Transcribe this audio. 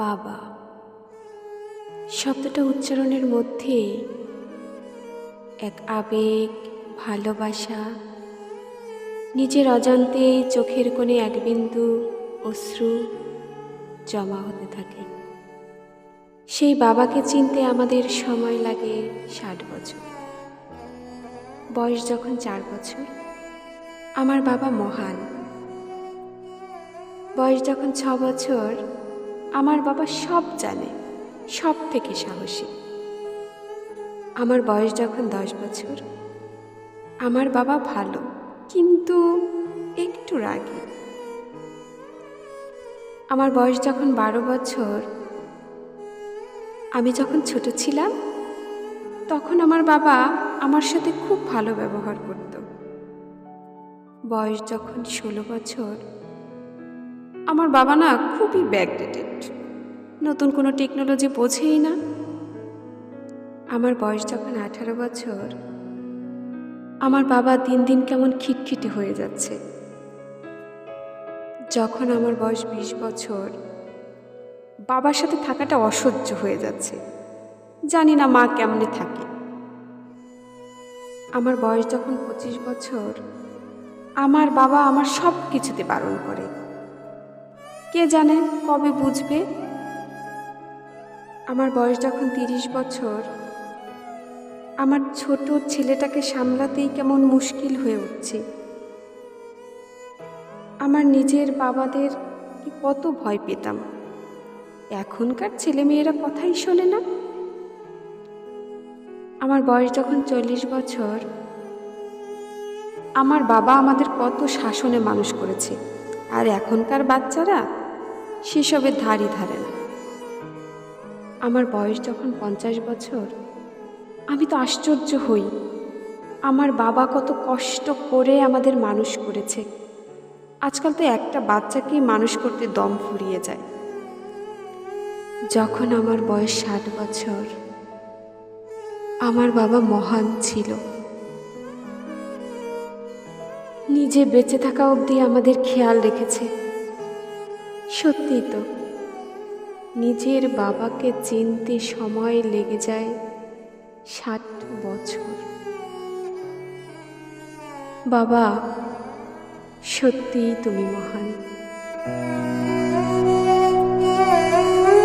বাবা শব্দটা উচ্চারণের মধ্যে এক আবেগ, ভালোবাসা, নিজের অজান্তে চোখের কোণে এক বিন্দু অশ্রু জমা হতে থাকে। সেই বাবাকে চিনতে আমাদের সময় লাগে 60 বছর। বয়স যখন 4 বছর, আমার বাবা মহান। বয়স যখন 6 বছর, আমার বাবা সব জানে, সব থেকে সাহসী। আমার বয়স যখন 10 বছর, আমার বাবা ভালো কিন্তু একটু রাগী। আমার বয়স যখন 12 বছর, আমি যখন ছোট ছিলাম তখন আমার বাবা আমার সাথে খুব ভালো ব্যবহার করত। বয়স যখন 16 বছর, আমার বাবা না খুবই ব্যাকডেটেড, নতুন কোনো টেকনোলজি বোঝেই না। আমার বয়স যখন 18 বছর, আমার বাবা দিন দিন কেমন খিটখিটে হয়ে যাচ্ছে। যখন আমার বয়স 20 বছর, বাবার সাথে থাকাটা অসহ্য হয়ে যাচ্ছে, জানি না মা কেমনে থাকে। আমার বয়স যখন 25 বছর, আমার বাবা আমার সব কিছুতে বারণ করে, কে জানে কবে বুঝবে। আমার বয়স যখন 30 বছর, আমার ছোট ছেলেটাকে সামলাতেই কেমন মুশকিল হয়ে উঠছে। আমার নিজের বাবাদের কি কত ভয় পেতাম, এখনকার ছেলেমেয়েরা কথাই শোনে না। আমার বয়স যখন 40 বছর, আমার বাবা আমাদের কত শাসনে মানুষ করেছে, আর এখনকার বাচ্চারা সেসবের ধারই ধারে না। আমার বয়স যখন 50 বছর, আমি তো আশ্চর্য হই, আমার বাবা কত কষ্ট করে আমাদের মানুষ করেছে। আজকাল তো একটা বাচ্চাকেই মানুষ করতে দম ফুরিয়ে যায়। যখন আমার বয়স 60 বছর, আমার বাবা মহান ছিল, নিজে বেঁচে থাকা অবধি আমাদের খেয়াল রেখেছে। সত্যিই তো, নিজের বাবাকে চিনতে সময় লেগে যায় 60 বছর। বাবা, সত্যিই তুমি মহান।